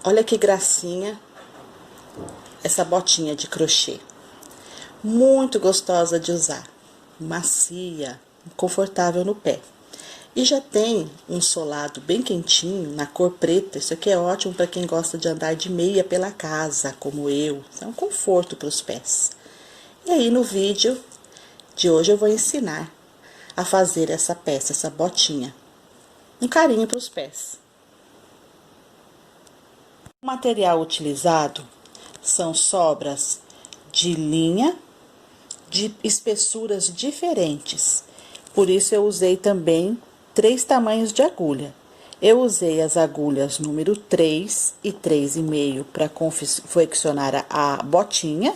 Olha que gracinha essa botinha de crochê. Muito gostosa de usar, macia, confortável no pé. E já tem um solado bem quentinho, na cor preta. Isso aqui é ótimo para quem gosta de andar de meia pela casa, como eu. É um conforto para os pés. E aí no vídeo de hoje eu vou ensinar a fazer essa peça, essa botinha. Um carinho para os pés. O material utilizado são sobras de linha de espessuras diferentes. Por isso eu usei também 3 tamanhos de agulha. Eu usei as agulhas número 3 e 3,5 para confeccionar a botinha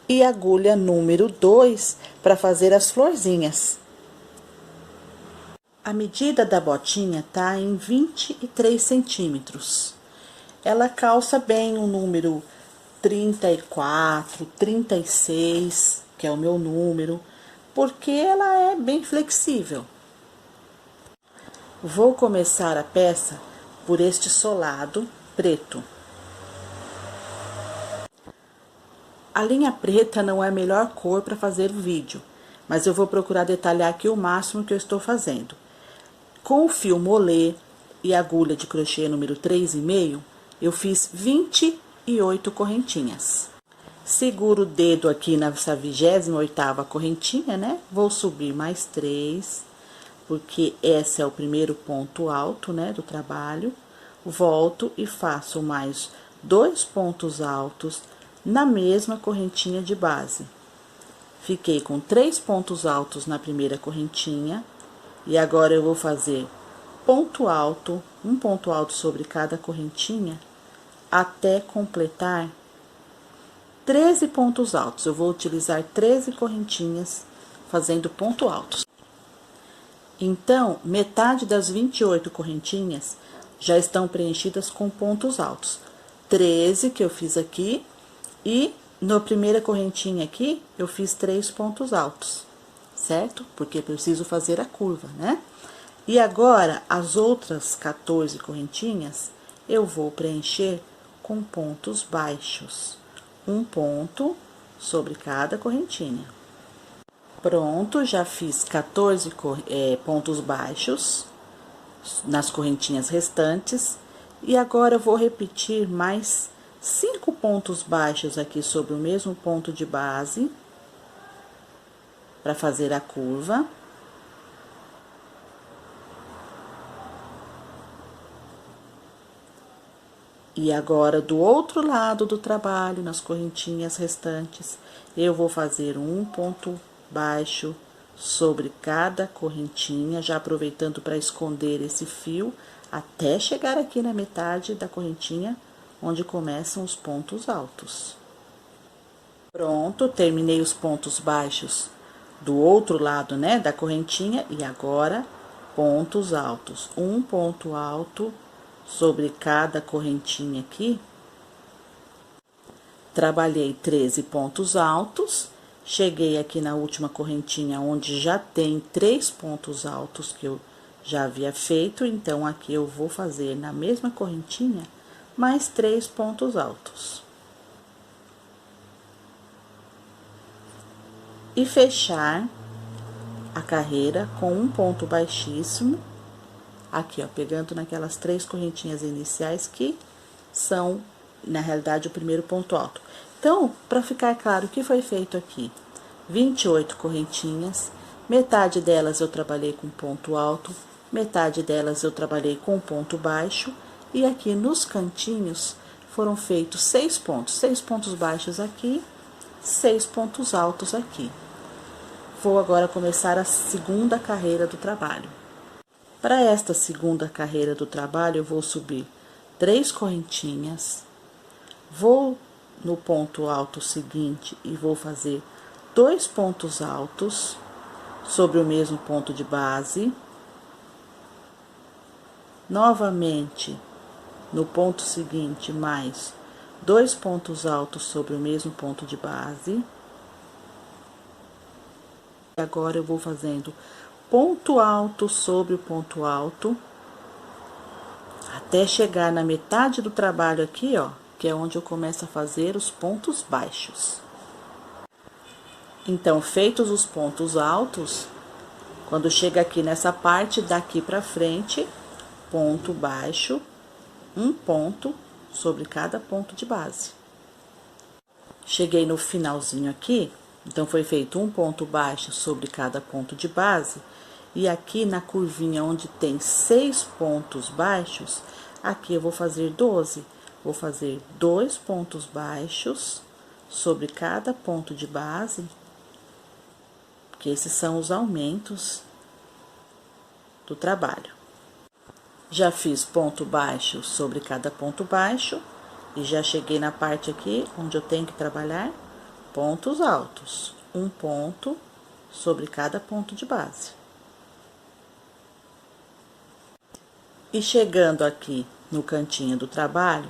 e agulha número 2 para fazer as florzinhas. A medida da botinha tá em 23 centímetros. Ela calça bem o número 34, 36, que é o meu número, porque ela é bem flexível. Vou começar a peça por este solado preto. A linha preta não é a melhor cor para fazer o vídeo, mas eu vou procurar detalhar aqui o máximo que eu estou fazendo. Com o fio molê e agulha de crochê número 3,5, eu fiz 28 correntinhas. Seguro o dedo aqui nessa 28ª correntinha, né? Vou subir mais 3, porque esse é o primeiro ponto alto, né, do trabalho. Volto e faço mais 2 pontos altos na mesma correntinha de base. Fiquei com 3 pontos altos na primeira correntinha. E agora eu vou fazer ponto alto, um ponto alto sobre cada correntinha, até completar 13 pontos altos. Eu vou utilizar 13 correntinhas fazendo ponto altos. Então, metade das 28 correntinhas já estão preenchidas com pontos altos. 13 que eu fiz aqui e na primeira correntinha aqui eu fiz 3 pontos altos, certo? Porque preciso fazer a curva, né? E agora, as outras 14 correntinhas, eu vou preencher com pontos baixos. Um ponto sobre cada correntinha. Pronto, já fiz 14 pontos baixos nas correntinhas restantes. E agora eu vou repetir mais 5 pontos baixos aqui sobre o mesmo ponto de base, para fazer a curva. E agora, do outro lado do trabalho, nas correntinhas restantes, eu vou fazer um ponto baixo sobre cada correntinha, já aproveitando para esconder esse fio, até chegar aqui na metade da correntinha, onde começam os pontos altos. Pronto, terminei os pontos baixos do outro lado, né, da correntinha, e agora, pontos altos. Um ponto alto sobre cada correntinha aqui. Trabalhei 13 pontos altos, cheguei aqui na última correntinha, onde já tem 3 pontos altos que eu já havia feito, então aqui eu vou fazer na mesma correntinha mais 3 pontos altos. E fechar a carreira com um ponto baixíssimo. Aqui, ó, pegando naquelas 3 correntinhas iniciais que são, na realidade, o primeiro ponto alto. Então, para ficar claro o que foi feito aqui, 28 correntinhas, metade delas eu trabalhei com ponto alto, metade delas eu trabalhei com ponto baixo, e aqui nos cantinhos foram feitos 6 pontos baixos aqui, 6 pontos altos aqui. Vou agora começar a segunda carreira do trabalho. Para esta segunda carreira do trabalho, eu vou subir 3 correntinhas, vou no ponto alto seguinte e vou fazer 2 pontos altos sobre o mesmo ponto de base. Novamente, no ponto seguinte, mais 2 pontos altos sobre o mesmo ponto de base. Agora, eu vou fazendo ponto alto sobre o ponto alto, até chegar na metade do trabalho aqui, ó, que é onde eu começo a fazer os pontos baixos. Então, feitos os pontos altos, quando chega aqui nessa parte, daqui pra frente, ponto baixo, um ponto sobre cada ponto de base. Cheguei no finalzinho aqui, então foi feito um ponto baixo sobre cada ponto de base, e aqui na curvinha onde tem 6 pontos baixos, aqui eu vou fazer 12. Vou fazer 2 pontos baixos sobre cada ponto de base, que esses são os aumentos do trabalho. Já fiz ponto baixo sobre cada ponto baixo, e já cheguei na parte aqui onde eu tenho que trabalhar pontos altos, um ponto sobre cada ponto de base. E chegando aqui no cantinho do trabalho,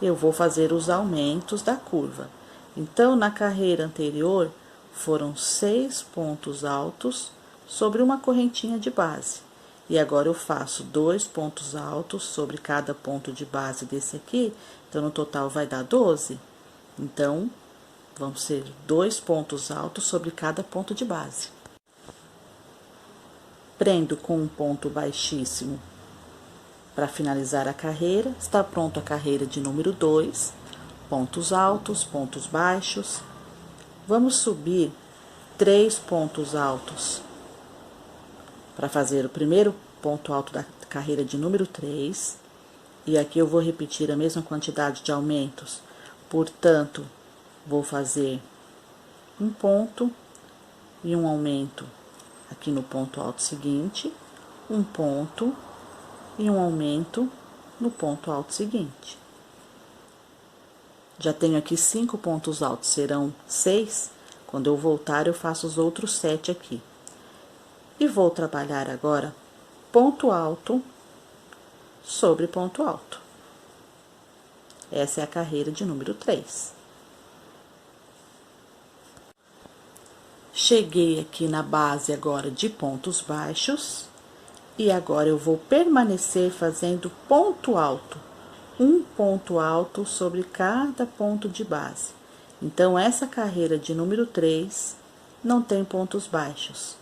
eu vou fazer os aumentos da curva. Então, na carreira anterior, foram 6 pontos altos sobre uma correntinha de base. E agora eu faço 2 pontos altos sobre cada ponto de base desse aqui, então no total vai dar 12. Então, vão ser 2 pontos altos sobre cada ponto de base. Prendo com um ponto baixíssimo para finalizar a carreira. Está pronto a carreira de número 2, pontos altos, pontos baixos. Vamos subir 3 pontos altos para fazer o primeiro ponto alto da carreira de número 3. E aqui eu vou repetir a mesma quantidade de aumentos, portanto, vou fazer um ponto e um aumento aqui no ponto alto seguinte, um ponto e um aumento no ponto alto seguinte. Já tenho aqui 5 pontos altos, serão 6. Quando eu voltar, eu faço os outros 7 aqui. E vou trabalhar agora ponto alto sobre ponto alto. Essa é a carreira de número 3. Cheguei aqui na base agora de pontos baixos, e agora eu vou permanecer fazendo ponto alto, um ponto alto sobre cada ponto de base. Então, essa carreira de número 3 não tem pontos baixos.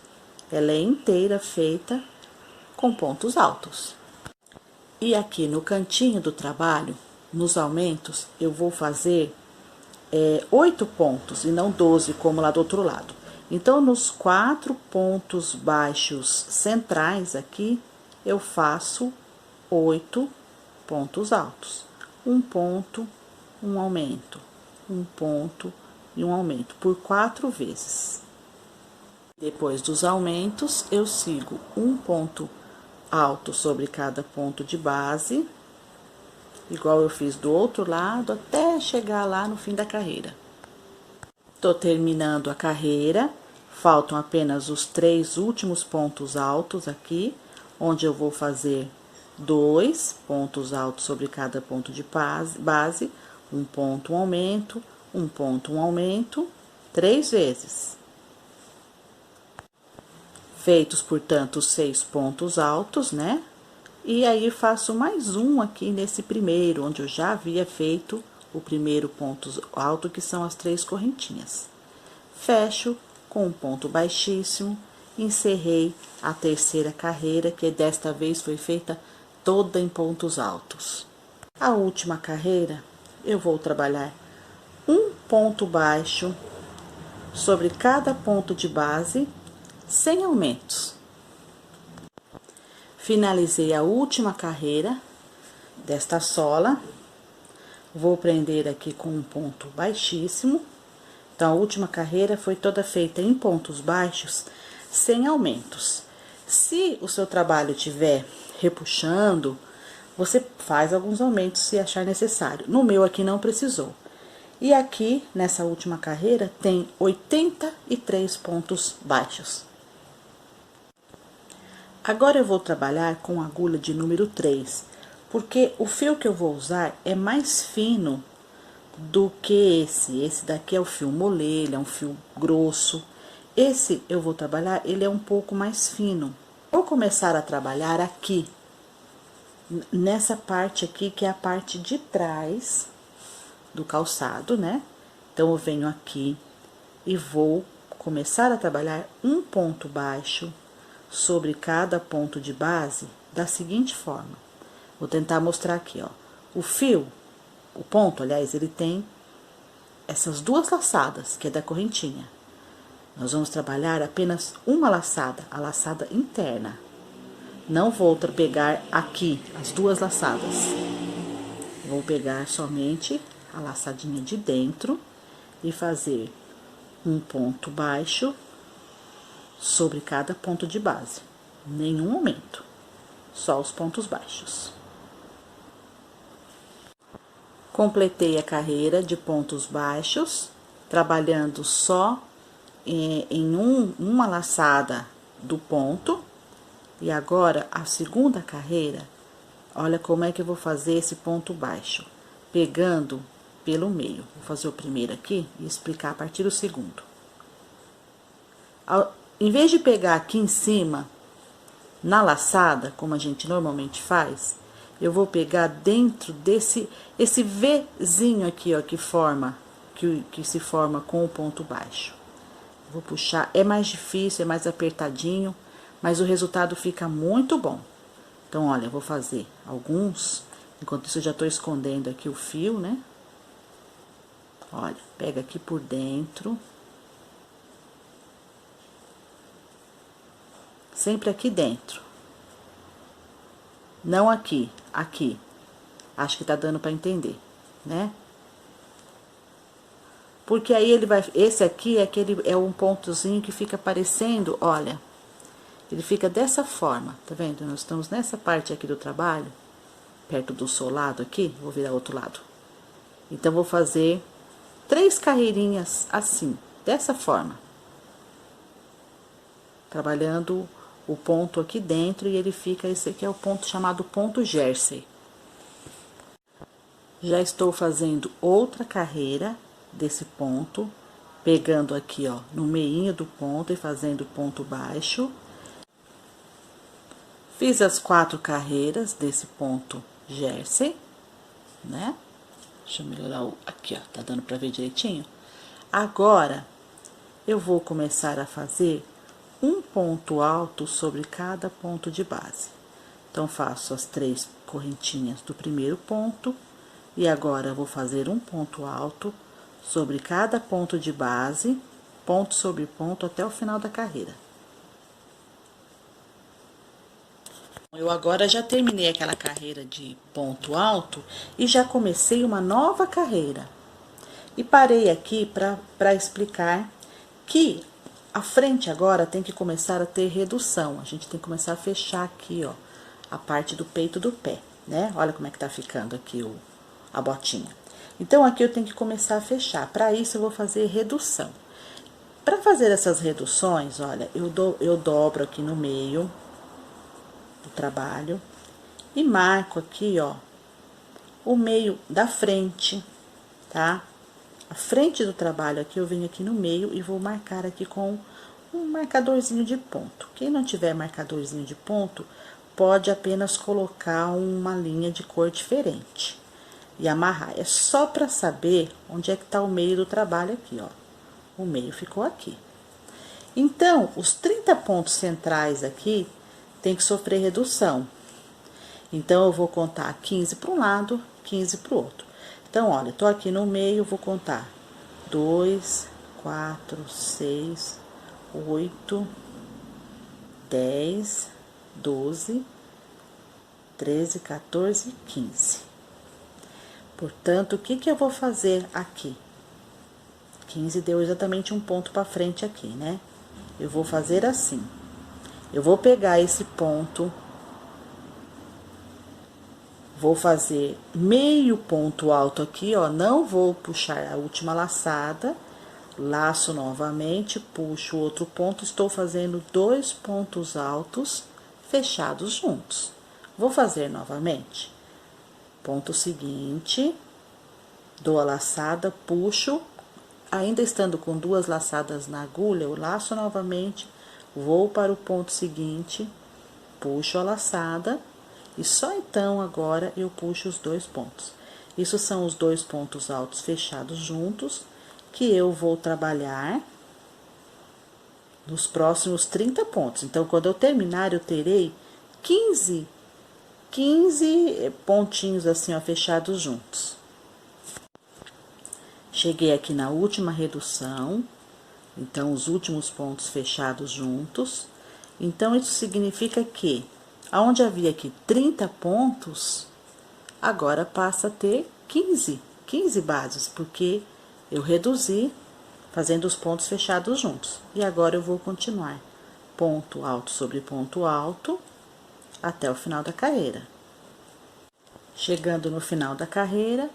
Ela é inteira feita com pontos altos. E aqui no cantinho do trabalho, nos aumentos, eu vou fazer 8 pontos e não 12, como lá do outro lado. Então, nos 4 pontos baixos centrais aqui, eu faço 8 pontos altos. Um ponto, um aumento, um ponto e um aumento, por 4 vezes. Depois dos aumentos, eu sigo um ponto alto sobre cada ponto de base, igual eu fiz do outro lado, até chegar lá no fim da carreira. Tô terminando a carreira, faltam apenas os 3 últimos pontos altos aqui, onde eu vou fazer 2 pontos altos sobre cada ponto de base, um ponto, um aumento, um ponto, um aumento, 3 vezes. Feitos, portanto, 6 pontos altos, né? E aí, faço mais um aqui nesse primeiro, onde eu já havia feito o primeiro ponto alto, que são as 3 correntinhas. Fecho com um ponto baixíssimo, encerrei a terceira carreira, que desta vez foi feita toda em pontos altos. A última carreira, eu vou trabalhar um ponto baixo sobre cada ponto de base, sem aumentos. Finalizei a última carreira desta sola, vou prender aqui com um ponto baixíssimo. Então, a última carreira foi toda feita em pontos baixos, sem aumentos. Se o seu trabalho estiver repuxando, você faz alguns aumentos se achar necessário. No meu aqui não precisou. E aqui, nessa última carreira, tem 83 pontos baixos. Agora eu vou trabalhar com agulha de número 3, porque o fio que eu vou usar é mais fino do que esse. Esse daqui é o fio molê, ele é um fio grosso. Esse eu vou trabalhar, ele é um pouco mais fino. Vou começar a trabalhar aqui, nessa parte aqui, que é a parte de trás do calçado, né? Então, eu venho aqui e vou começar a trabalhar um ponto baixo sobre cada ponto de base da seguinte forma. Vou tentar mostrar aqui, ó. O fio, o ponto, aliás, ele tem essas duas laçadas, que é da correntinha. Nós vamos trabalhar apenas uma laçada, a laçada interna. Não vou pegar aqui as duas laçadas. Vou pegar somente a laçadinha de dentro e fazer um ponto baixo sobre cada ponto de base. Nenhum aumento, só os pontos baixos. Completei a carreira de pontos baixos, trabalhando só em uma laçada do ponto. E agora, a segunda carreira, olha como é que eu vou fazer esse ponto baixo. Pegando pelo meio. Vou fazer o primeiro aqui e explicar a partir do segundo. Em vez de pegar aqui em cima, na laçada, como a gente normalmente faz, eu vou pegar dentro esse Vzinho aqui, ó, que se forma com o ponto baixo. Vou puxar, é mais difícil, é mais apertadinho, mas o resultado fica muito bom. Então, olha, eu vou fazer alguns, enquanto isso eu já tô escondendo aqui o fio, né? Olha, pega aqui por dentro. Sempre aqui dentro. Não aqui, aqui. Acho que tá dando pra entender, né? Porque aí ele vai... Esse aqui é um pontozinho que fica aparecendo, olha. Ele fica dessa forma, tá vendo? Nós estamos nessa parte aqui do trabalho, perto do solado aqui. Vou virar outro lado. Então, vou fazer 3 carreirinhas assim, dessa forma. Trabalhando o ponto aqui dentro e ele fica, esse aqui é o ponto chamado ponto Jersey. Já estou fazendo outra carreira desse ponto, pegando aqui, ó, no meinho do ponto e fazendo ponto baixo. Fiz as 4 carreiras desse ponto Jersey, né? Deixa eu melhorar aqui, ó, tá dando pra ver direitinho? Agora, eu vou começar a fazer um ponto alto sobre cada ponto de base. Então, faço as 3 correntinhas do primeiro ponto, e agora vou fazer um ponto alto sobre cada ponto de base, ponto sobre ponto, até o final da carreira. Eu agora já terminei aquela carreira de ponto alto e já comecei uma nova carreira. E parei aqui para explicar que a frente agora tem que começar a ter redução. A gente tem que começar a fechar aqui, ó, a parte do peito do pé, né? Olha como é que tá ficando aqui a botinha. Então, aqui eu tenho que começar a fechar. Para isso, eu vou fazer redução. Para fazer essas reduções, olha, eu dobro aqui no meio do trabalho e marco aqui, ó, o meio da frente, tá? A frente do trabalho aqui, eu venho aqui no meio e vou marcar aqui com um marcadorzinho de ponto. Quem não tiver marcadorzinho de ponto, pode apenas colocar uma linha de cor diferente e amarrar. É só para saber onde é que tá o meio do trabalho aqui, ó. O meio ficou aqui. Então, os 30 pontos centrais aqui tem que sofrer redução. Então, eu vou contar 15 para um lado, 15 para o outro. Então, olha, eu tô aqui no meio, vou contar 2, 4, 6, 8, 10, 12, 13, 14, 15. Portanto, o que que eu vou fazer aqui? 15 deu exatamente um ponto para frente aqui, né? Eu vou fazer assim. Eu vou pegar esse ponto, vou fazer meio ponto alto aqui, ó, não vou puxar a última laçada, laço novamente, puxo outro ponto, estou fazendo 2 pontos altos fechados juntos. Vou fazer novamente. Ponto seguinte, dou a laçada, puxo, ainda estando com 2 laçadas na agulha, eu laço novamente, vou para o ponto seguinte, puxo a laçada e só então agora eu puxo os 2 pontos. Isso são os 2 pontos altos fechados juntos, que eu vou trabalhar nos próximos 30 pontos. Então, quando eu terminar, eu terei 15 pontinhos assim, ó, fechados juntos. Cheguei aqui na última redução, então, os últimos pontos fechados juntos. Então, isso significa que, aonde havia aqui 30 pontos, agora passa a ter 15 bases, porque eu reduzi fazendo os pontos fechados juntos. E agora eu vou continuar ponto alto sobre ponto alto até o final da carreira. Chegando no final da carreira,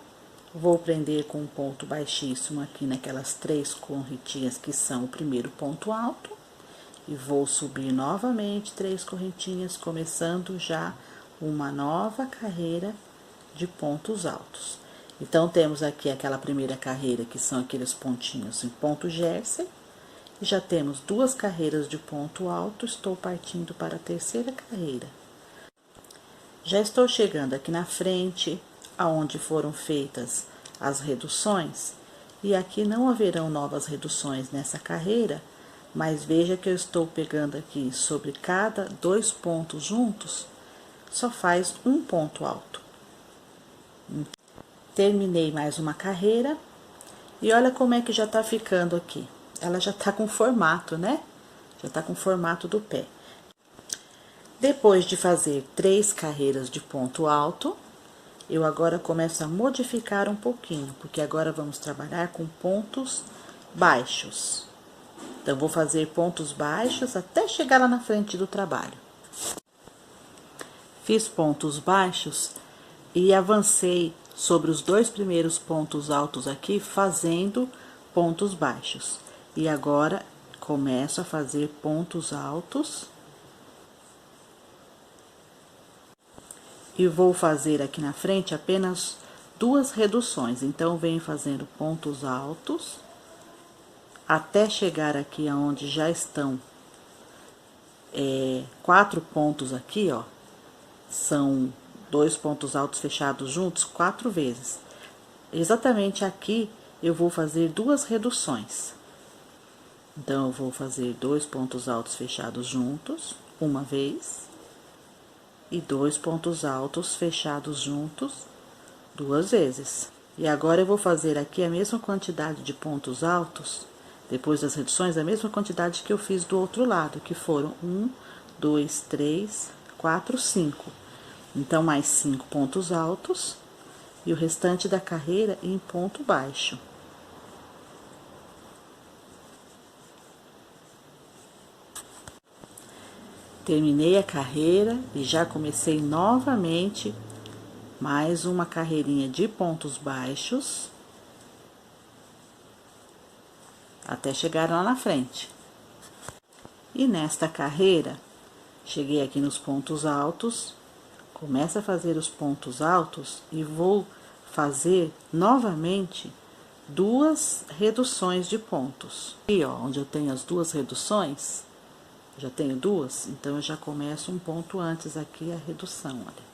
vou prender com um ponto baixíssimo aqui naquelas 3 correntinhas que são o primeiro ponto alto. E vou subir novamente 3 correntinhas, começando já uma nova carreira de pontos altos. Então, temos aqui aquela primeira carreira, que são aqueles pontinhos em ponto Jersey. E já temos 2 carreiras de ponto alto, estou partindo para a terceira carreira. Já estou chegando aqui na frente, aonde foram feitas as reduções. E aqui não haverão novas reduções nessa carreira, mas veja que eu estou pegando aqui sobre cada 2 pontos juntos, só faz um ponto alto. Terminei mais uma carreira, e olha como é que já tá ficando aqui. Ela já tá com formato, né? Já tá com formato do pé. Depois de fazer 3 carreiras de ponto alto, eu agora começo a modificar um pouquinho, porque agora vamos trabalhar com pontos baixos. Então, vou fazer pontos baixos até chegar lá na frente do trabalho. Fiz pontos baixos e avancei sobre os 2 primeiros pontos altos aqui, fazendo pontos baixos. E agora, começo a fazer pontos altos. E vou fazer aqui na frente apenas 2 reduções. Então, venho fazendo pontos altos, até chegar aqui aonde já estão 4 pontos aqui, ó. São 2 pontos altos fechados juntos 4 vezes. Exatamente aqui eu vou fazer 2 reduções. Então, eu vou fazer 2 pontos altos fechados juntos, uma vez, e 2 pontos altos fechados juntos, 2 vezes. E agora eu vou fazer aqui a mesma quantidade de pontos altos, depois das reduções, a mesma quantidade que eu fiz do outro lado, que foram 1, 2, 3, 4, 5. Então, mais 5 pontos altos, e o restante da carreira em ponto baixo. Terminei a carreira e já comecei novamente mais uma carreirinha de pontos baixos, até chegar lá na frente. E nesta carreira, cheguei aqui nos pontos altos, começo a fazer os pontos altos e vou fazer novamente 2 reduções de pontos. E ó, onde eu tenho as 2 reduções, já tenho 2, então eu já começo um ponto antes aqui a redução, olha.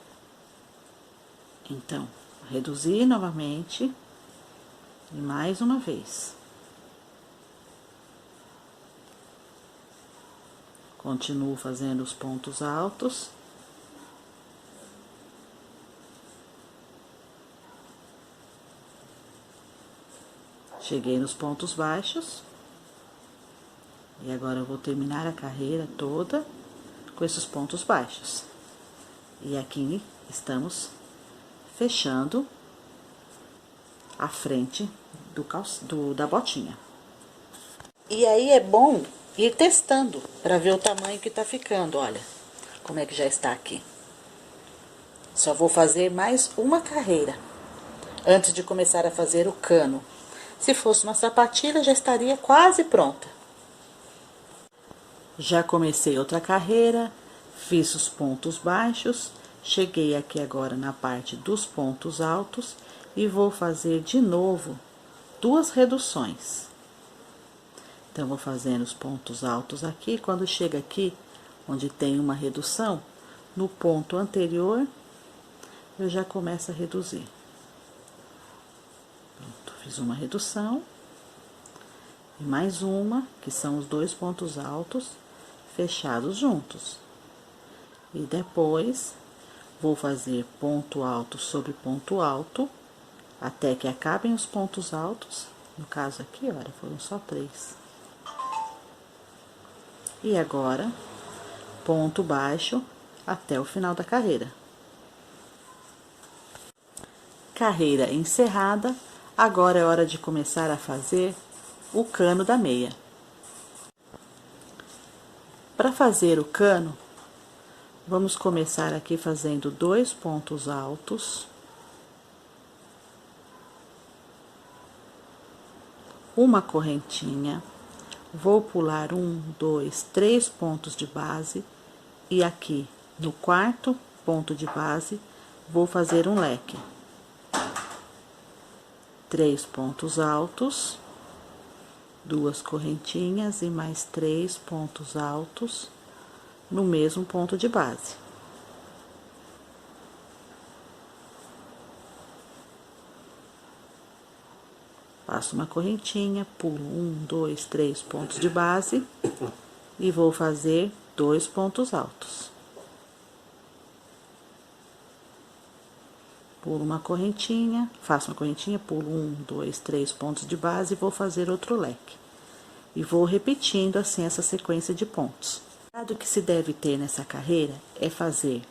Então, reduzir novamente e mais uma vez. Continuo fazendo os pontos altos. Cheguei nos pontos baixos. E agora eu vou terminar a carreira toda com esses pontos baixos. E aqui estamos fechando a frente da botinha. E aí é bom ir testando para ver o tamanho que tá ficando, olha como é que já está aqui. Só vou fazer mais uma carreira antes de começar a fazer o cano. Se fosse uma sapatilha, já estaria quase pronta. Já comecei outra carreira, fiz os pontos baixos, cheguei aqui agora na parte dos pontos altos e vou fazer de novo 2 reduções. Então, vou fazendo os pontos altos aqui, quando chega aqui, onde tem uma redução, no ponto anterior, eu já começo a reduzir. Pronto, fiz uma redução. E mais uma, que são os dois pontos altos fechados juntos. E depois, vou fazer ponto alto sobre ponto alto, até que acabem os pontos altos. No caso aqui, olha, foram só 3. E agora, ponto baixo até o final da carreira. Carreira encerrada, agora é hora de começar a fazer o cano da meia. Para fazer o cano, vamos começar aqui fazendo 2 pontos altos, uma correntinha, vou pular 1, 2, 3 pontos de base e aqui no 4º ponto de base vou fazer um leque. 3 pontos altos, 2 correntinhas e mais 3 pontos altos no mesmo ponto de base. Faço uma correntinha, pulo 1, 2, 3 pontos de base e vou fazer 2 pontos altos. Pulo uma correntinha, faço uma correntinha, pulo 1, 2, 3 pontos de base e vou fazer outro leque. E vou repetindo assim essa sequência de pontos. O cuidado que se deve ter nessa carreira é fazer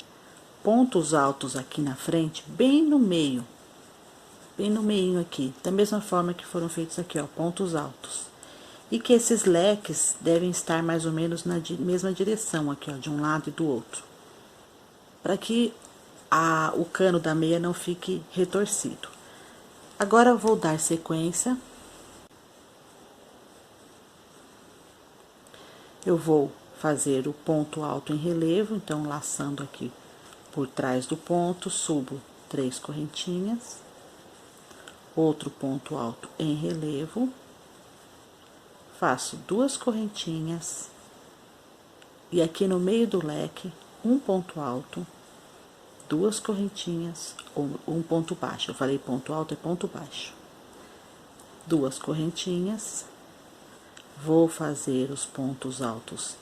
pontos altos aqui na frente, bem no meio aqui, da mesma forma que foram feitos aqui, ó, pontos altos. E que esses leques devem estar mais ou menos na mesma direção aqui, ó, de um lado e do outro. Para que o cano da meia não fique retorcido. Agora eu vou dar sequência. Eu vou fazer o ponto alto em relevo, então laçando aqui por trás do ponto, subo 3 correntinhas. Outro ponto alto em relevo, faço 2 correntinhas e aqui no meio do leque, um ponto alto, 2 correntinhas ou um ponto baixo. Eu falei ponto alto é ponto baixo. 2 correntinhas, vou fazer os pontos altos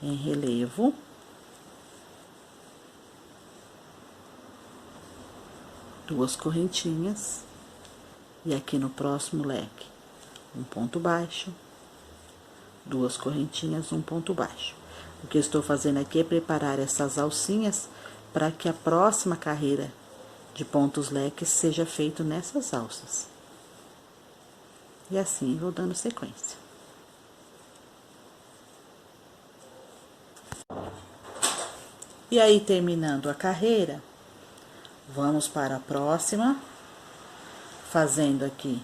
em relevo. Duas correntinhas. E aqui no próximo leque, um ponto baixo, 2 correntinhas, um ponto baixo. O que eu estou fazendo aqui é preparar essas alcinhas para que a próxima carreira de pontos leques seja feito nessas alças. E assim vou dando sequência. E aí, terminando a carreira, vamos para a próxima. Fazendo aqui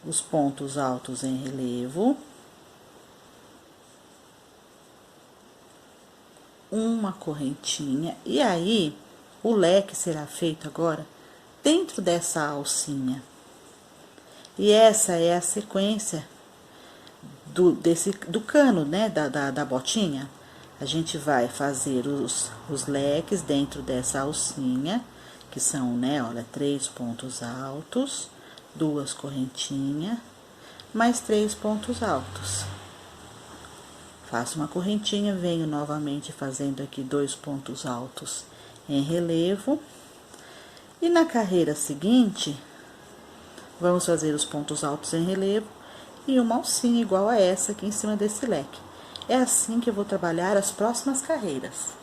os pontos altos em relevo. Uma correntinha. E aí, o leque será feito agora dentro dessa alcinha. E essa é a sequência do cano, né, da botinha. A gente vai fazer os leques dentro dessa alcinha, que são, né, olha, 3 pontos altos, 2 correntinhas, mais 3 pontos altos. Faço uma correntinha, venho novamente fazendo aqui 2 pontos altos em relevo. E na carreira seguinte, vamos fazer os pontos altos em relevo e uma alcinha igual a essa aqui em cima desse leque. É assim que eu vou trabalhar as próximas carreiras.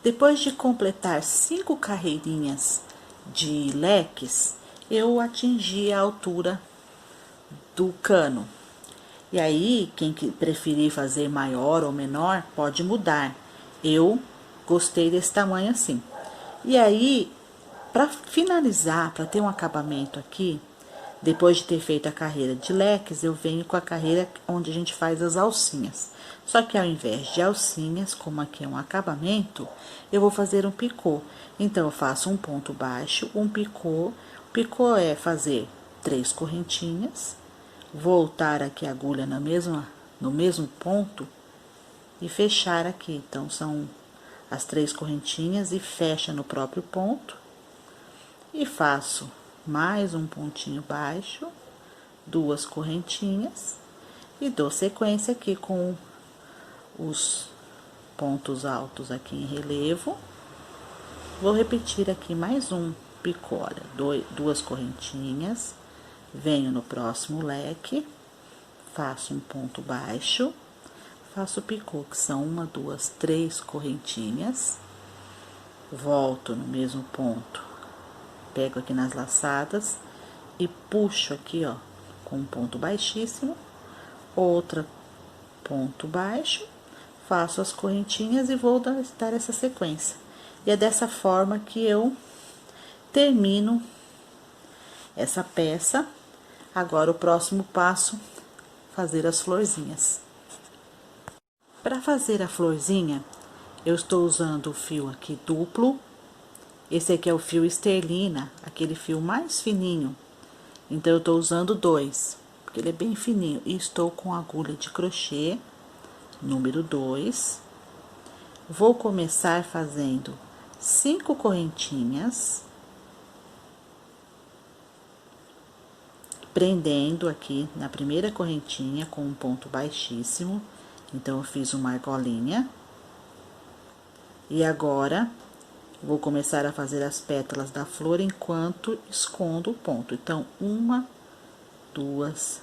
Depois de completar 5 carreirinhas de leques, eu atingi a altura do cano. E aí, quem preferir fazer maior ou menor, pode mudar. Eu gostei desse tamanho assim. E aí, para finalizar, para ter um acabamento aqui, depois de ter feito a carreira de leques, eu venho com a carreira onde a gente faz as alcinhas. Só que ao invés de alcinhas, como aqui é um acabamento, eu vou fazer um picô. Então, eu faço um ponto baixo, um picô. Picô é fazer 3 correntinhas, voltar aqui a agulha no mesmo ponto e fechar aqui. Então, são as 3 correntinhas e fecha no próprio ponto. E faço mais um pontinho baixo, 2 correntinhas e dou sequência aqui com os pontos altos aqui em relevo. Vou repetir aqui mais um picô, olha, 2 correntinhas, venho no próximo leque, faço um ponto baixo, faço picô, que são 1, 2, 3 correntinhas, volto no mesmo ponto, pego aqui nas laçadas e puxo aqui, ó, com um ponto baixíssimo, outro ponto baixo, faço as correntinhas e vou dar essa sequência. E é dessa forma que eu termino essa peça. Agora, o próximo passo, fazer as florzinhas. Para fazer a florzinha, eu estou usando o fio aqui duplo. Esse aqui é o fio esterlina, aquele fio mais fininho. Então, eu estou usando 2, porque ele é bem fininho. E estou com agulha de crochê, número 2. Vou começar fazendo 5 correntinhas, prendendo aqui na primeira correntinha com um ponto baixíssimo. Então, eu fiz uma argolinha. E agora, vou começar a fazer as pétalas da flor enquanto escondo o ponto. Então, 1, 2,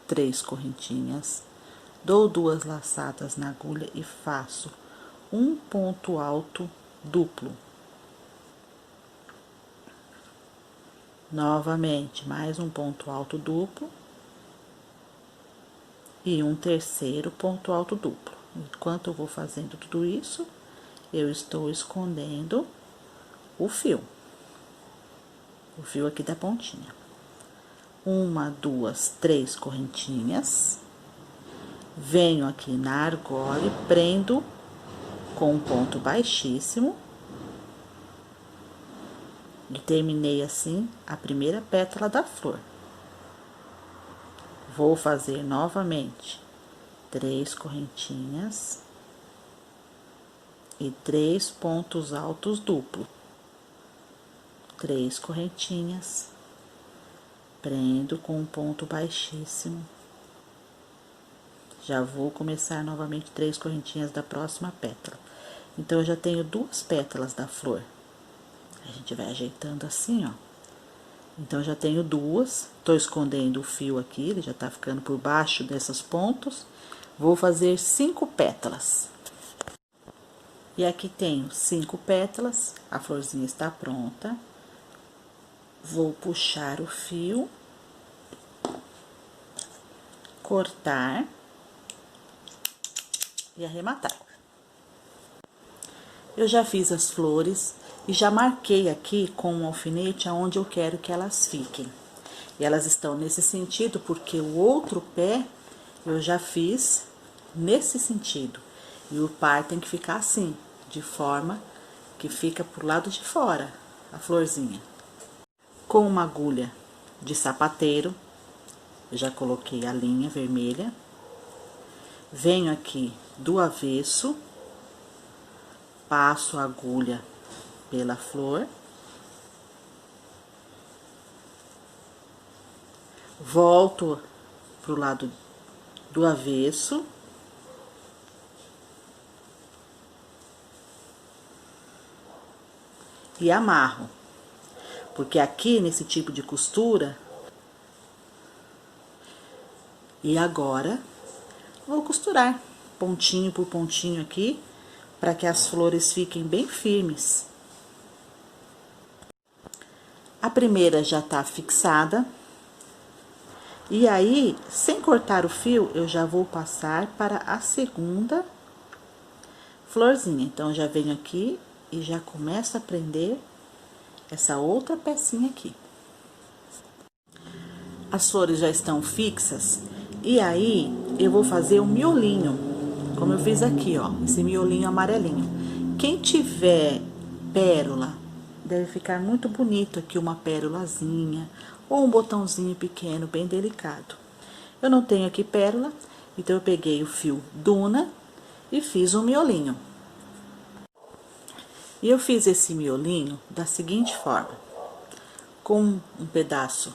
3 correntinhas, dou 2 laçadas na agulha e faço um ponto alto duplo. Novamente, mais um ponto alto duplo. E um terceiro ponto alto duplo. Enquanto eu vou fazendo tudo isso, eu estou escondendo o fio aqui da pontinha. 1, 2, 3 correntinhas. Venho aqui na argola e prendo com um ponto baixíssimo. E terminei assim a primeira pétala da flor. Vou fazer novamente 3 correntinhas e 3 pontos altos duplos. 3 correntinhas, prendo com um ponto baixíssimo. Já vou começar novamente 3 correntinhas da próxima pétala. Então, eu já tenho 2 pétalas da flor. A gente vai ajeitando assim, ó. Então, eu já tenho 2. Tô escondendo o fio aqui, ele já tá ficando por baixo desses pontos. Vou fazer 5 pétalas. E aqui tenho 5 pétalas, a florzinha está pronta. Vou puxar o fio, cortar e arrematar. Eu já fiz as flores e já marquei aqui com um alfinete aonde eu quero que elas fiquem. E elas estão nesse sentido porque o outro pé eu já fiz nesse sentido. E o par tem que ficar assim, de forma que fica pro lado de fora a florzinha. Com uma agulha de sapateiro, eu já coloquei a linha vermelha. Venho aqui do avesso, passo a agulha pela flor, volto pro lado do avesso, e amarro, porque aqui nesse tipo de costura, e agora vou costurar pontinho por pontinho aqui, para que as flores fiquem bem firmes. A primeira já tá fixada. E aí, sem cortar o fio, eu já vou passar para a segunda florzinha. Então, já venho aqui e já começo a prender essa outra pecinha aqui. As flores já estão fixas. E aí, eu vou fazer o miolinho, como eu fiz aqui, ó, esse miolinho amarelinho. Quem tiver pérola, deve ficar muito bonito aqui, uma pérolazinha, ou um botãozinho pequeno, bem delicado. Eu não tenho aqui pérola, então eu peguei o fio Duna e fiz um miolinho. E eu fiz esse miolinho da seguinte forma: com um pedaço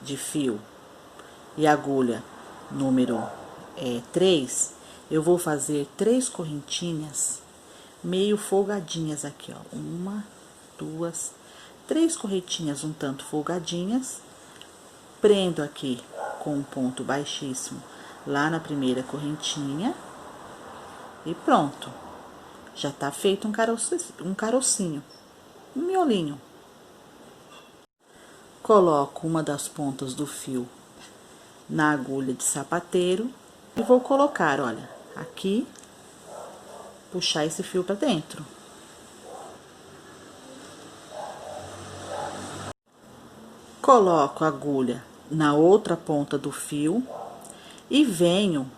de fio e agulha número 3, eu vou fazer 3 correntinhas meio folgadinhas aqui, ó. 1, 2, 3 correntinhas um tanto folgadinhas. Prendo aqui com um ponto baixíssimo lá na primeira correntinha. E pronto. Já tá feito um carocinho, um miolinho. Coloco uma das pontas do fio na agulha de sapateiro e vou colocar, olha, aqui, puxar esse fio pra dentro. Coloco a agulha na outra ponta do fio e venho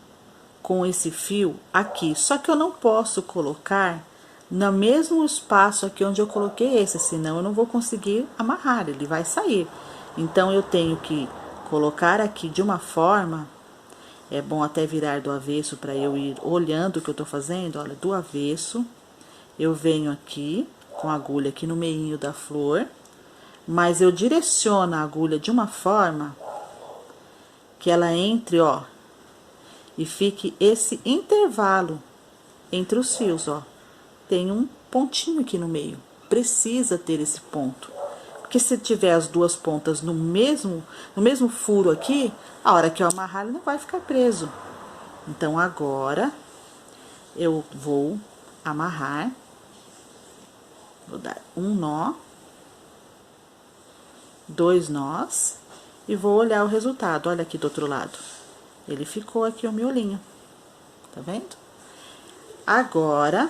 com esse fio aqui. Só que eu não posso colocar no mesmo espaço aqui onde eu coloquei esse, senão eu não vou conseguir amarrar, ele vai sair. Então, eu tenho que colocar aqui de uma forma, é bom até virar do avesso para eu ir olhando o que eu tô fazendo, olha, do avesso. Eu venho aqui com a agulha aqui no meinho da flor, mas eu direciono a agulha de uma forma que ela entre, ó, e fique esse intervalo entre os fios, ó. Tem um pontinho aqui no meio, precisa ter esse ponto. Porque se tiver as duas pontas no mesmo furo aqui, a hora que eu amarrar, ele não vai ficar preso. Então, agora, eu vou amarrar, vou dar um nó, 2 nós, e vou olhar o resultado. Olha aqui do outro lado. Ele ficou aqui o miolinho, tá vendo? Agora,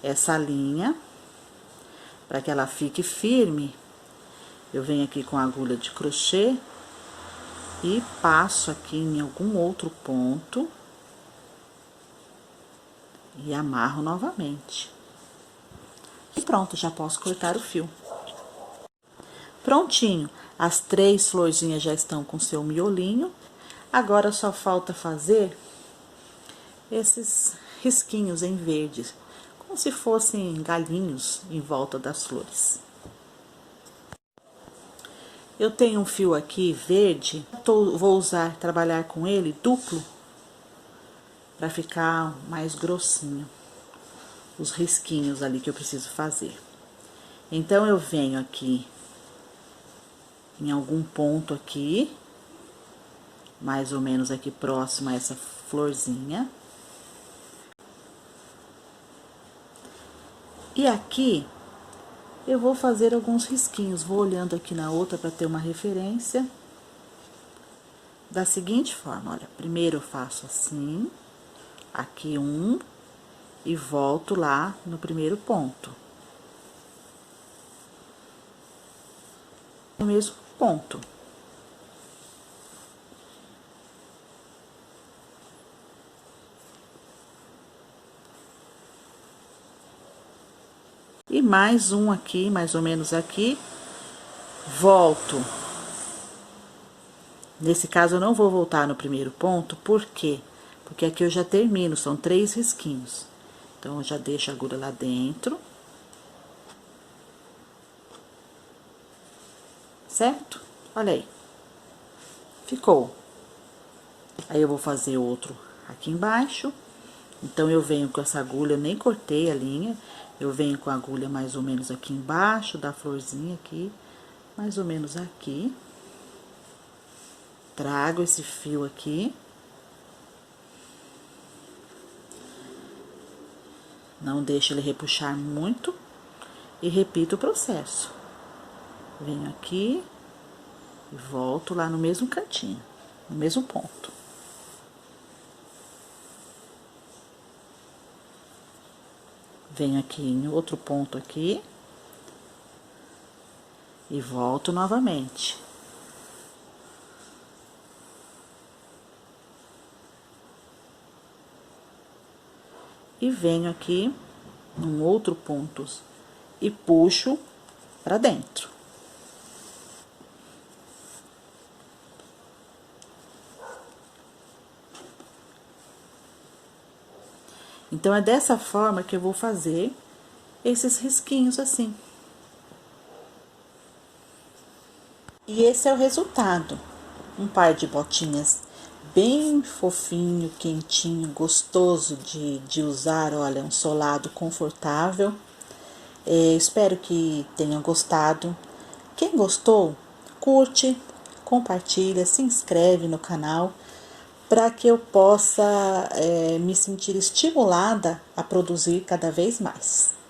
essa linha, para que ela fique firme, eu venho aqui com a agulha de crochê e passo aqui em algum outro ponto e amarro novamente. E pronto, já posso cortar o fio. Prontinho, as 3 florzinhas já estão com seu miolinho. Agora, só falta fazer esses risquinhos em verde, como se fossem galinhos em volta das flores. Eu tenho um fio aqui verde, vou trabalhar com ele duplo, para ficar mais grossinho, os risquinhos ali que eu preciso fazer. Então, eu venho aqui em algum ponto aqui, mais ou menos aqui próximo a essa florzinha. E aqui, eu vou fazer alguns risquinhos, vou olhando aqui na outra para ter uma referência. Da seguinte forma, olha, primeiro eu faço assim, aqui um, e volto lá no primeiro ponto. No mesmo ponto. E mais um aqui, mais ou menos aqui, volto. Nesse caso, eu não vou voltar no primeiro ponto, por quê? Porque aqui eu já termino, são 3 risquinhos. Então, eu já deixo a agulha lá dentro. Certo? Olha aí. Ficou. Aí, eu vou fazer outro aqui embaixo. Então, eu venho com essa agulha, eu nem cortei a linha. Eu venho com a agulha mais ou menos aqui embaixo da florzinha aqui. Mais ou menos aqui. Trago esse fio aqui. Não deixo ele repuxar muito. E repito o processo. Venho aqui e volto lá no mesmo cantinho, no mesmo ponto. Venho aqui em outro ponto aqui e volto novamente. E venho aqui num outro ponto e puxo pra dentro. Então, é dessa forma que eu vou fazer esses risquinhos assim. E esse é o resultado. Um par de botinhas bem fofinho, quentinho, gostoso de usar. Olha, um solado confortável. Espero que tenham gostado. Quem gostou, curte, compartilha, se inscreve no canal para que eu possa me sentir estimulada a produzir cada vez mais.